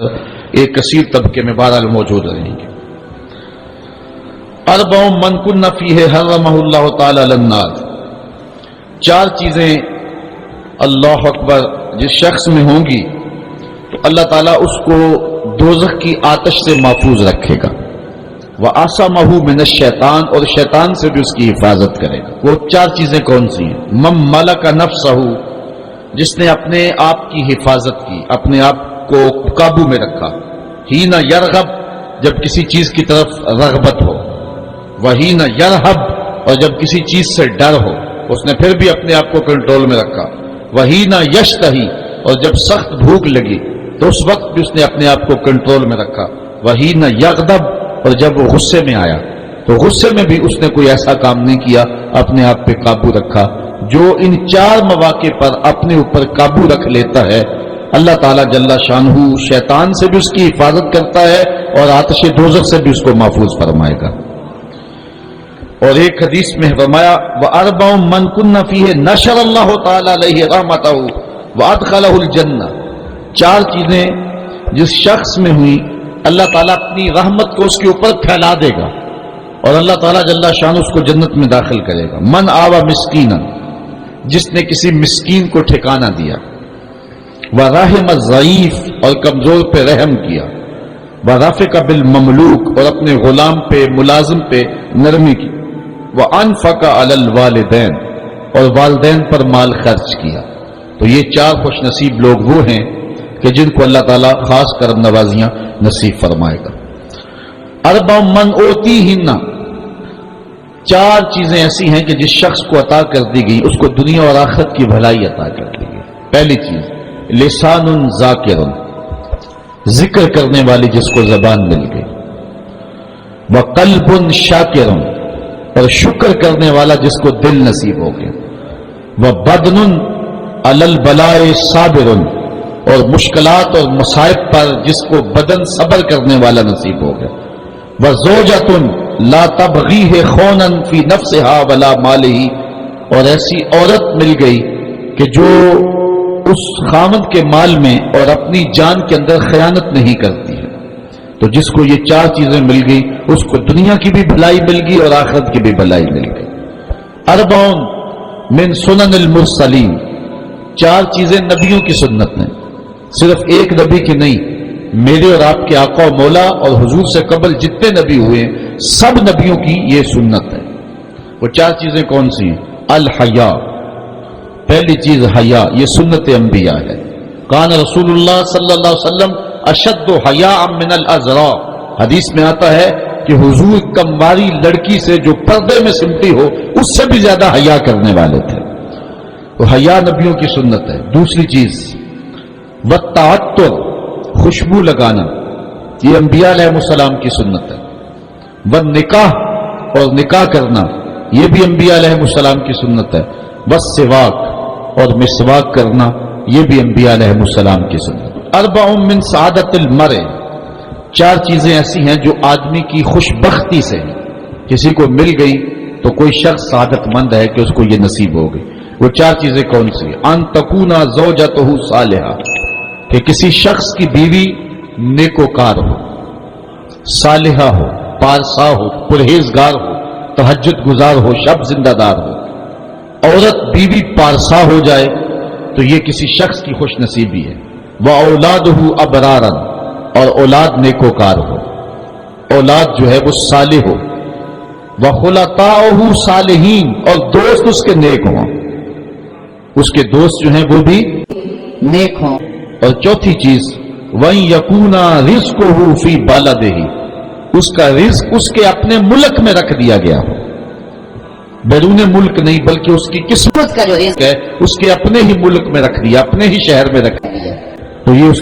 ایک کثیر طبقے میں بہرحال موجود رہیں گے۔ اربع من کن فیہ حرمہ اللہ تعالی علی النار، چار چیزیں اللہ اکبر جس شخص میں ہوں گی تو اللہ تعالیٰ اس کو دوزخ کی آتش سے محفوظ رکھے گا، وَعَصَمَهُ مِنَ الشَّيْطَانِ، اور شیطان سے بھی اس کی حفاظت کرے گا۔ وہ چار چیزیں کون سی ہیں؟ مَن مَلَكَ نَفْسَهُ، جس نے اپنے آپ کی حفاظت کی، اپنے آپ کو قابو میں رکھا، حین یرغب، جب کسی چیز کی طرف رغبت ہو، وحین یرہب، اور جب کسی چیز سے ڈر ہو اس نے پھر بھی اپنے آپ کو کنٹرول میں رکھا، وحین یشتہی، اور جب سخت بھوک لگی تو اس وقت بھی اس نے اپنے آپ کو کنٹرول میں رکھا، وحین یغضب، اور جب وہ غصے میں آیا تو غصے میں بھی اس نے کوئی ایسا کام نہیں کیا، اپنے آپ پہ قابو رکھا۔ جو ان چار مواقع پر اپنے اوپر قابو رکھ لیتا ہے اللہ تعالیٰ جل شانہ شیطان سے بھی اس کی حفاظت کرتا ہے اور آتش دوزخ سے بھی اس کو محفوظ فرمائے گا۔ اور ایک حدیث میں فرمایا وَأَرْبَعٌ مَّن كُنَّ فِيهِ نَشَرَ اللَّهُ تَعَالَى عَلَيْهِ رَحْمَتَهُ وَأَدْخَلَهُ الْجَنَّةَ، چار چیزیں جس شخص میں ہوئی اللہ تعالیٰ اپنی رحمت کو اس کے اوپر پھیلا دے گا اور اللہ تعالیٰ جل شانہ اس کو جنت میں داخل کرے گا۔ من آوى مسکینا، جس نے کسی مسکین کو ٹھکانہ دیا، وَرَحِمَ الضعیف، اور کمزور پہ رحم کیا، وَرَفِقَ بِالْمَمْلُوک، اور اپنے غلام پہ ملازم پہ نرمی کی، وَأَنفَقَ عَلَى الْوَالِدَيْنِ، اور والدین پر مال خرچ کیا۔ تو یہ چار خوش نصیب لوگ وہ ہیں کہ جن کو اللہ تعالیٰ خاص کرم نوازیاں نصیب فرمائے گا۔ اربع من اوتیہن، چار چیزیں ایسی ہیں کہ جس شخص کو عطا کر دی گئی اس کو دنیا اور آخرت کی بھلائی عطا کر دی گئی۔ پہلی چیز لسان ذاکر، ذکر کرنے والی جس کو زبان مل گئی، وقلب شاکر، اور شکر کرنے والا جس کو دل نصیب ہو گیا، وبدن علی البلاء صابر، اور مشکلات اور مصائب پر جس کو بدن صبر کرنے والا نصیب ہو گیا، وزوجۃ لا تبغیہ خونا فی نفسہا ولا مالہ، اور ایسی عورت مل گئی کہ جو اس خامد کے مال میں اور اپنی جان کے اندر خیانت نہیں کرتی ہے۔ تو جس کو یہ چار چیزیں مل گئی اس کو دنیا کی بھی بھلائی مل گئی اور آخرت کی بھی بھلائی مل گئی۔ اربع من سنن المرسلین، چار چیزیں نبیوں کی سنت ہیں، صرف ایک نبی کی نہیں، میرے اور آپ کے آقا و مولا اور حضور سے قبل جتنے نبی ہوئے سب نبیوں کی یہ سنت ہے۔ وہ چار چیزیں کون سی ہیں؟ الحیا، پہلی چیز حیا، یہ سنت انبیاء ہے۔ کان رسول اللہ صلی اللہ علیہ وسلم اشد حیاء من الازراء، حدیث میں آتا ہے کہ حضور کمواری لڑکی سے جو پردے میں سمٹی ہو اس سے بھی زیادہ حیا کرنے والے تھے۔ تو حیا نبیوں کی سنت ہے۔ دوسری چیز والتعطر، خوشبو لگانا، یہ انبیاء علیہ السلام کی سنت ہے۔ والنکاح، اور نکاح کرنا، یہ بھی انبیاء علیہ السلام کی سنت ہے۔ والسواک، اور مسواک کرنا، یہ بھی انبیاء علیہ السلام کی سنت۔ اربع من سعادت المرء، چار چیزیں ایسی ہیں جو آدمی کی خوش بختی سے ہیں، کسی کو مل گئی تو کوئی شخص سعادت مند ہے کہ اس کو یہ نصیب ہو گئی۔ وہ چار چیزیں کون سی ہیں؟ ان تکون زوجتہ صالحہ، کہ کسی شخص کی بیوی نیکوکار ہو، صالحہ ہو، پارسا ہو، پرہیزگار ہو، تہجد گزار ہو، شب زندہ دار ہو۔ عورت بیوی پارسا ہو جائے تو یہ کسی شخص کی خوش نصیبی ہے۔ وَأَوْلَادُهُ أَبْرَارًا، اور اولاد نیکوکار ہو، اولاد جو ہے وہ صالح ہو۔ وَخُلَطَاؤُهُ صَالِحِينَ، اور دوست اس کے نیک ہوں، اس کے دوست جو ہیں وہ بھی نیک ہوں۔ اور چوتھی چیز وَإِن يَكُونَ رِزْقُهُ فِي بَلَدِهِ، اس کا رزق اس کے اپنے ملک میں رکھ دیا گیا ہو، بیرون ملک نہیں بلکہ اس کی قسمت کا جو رزق ہے اس کے اپنے ہی ملک میں رکھ دیا، اپنے ہی شہر میں رکھ دیا، تو یہ اس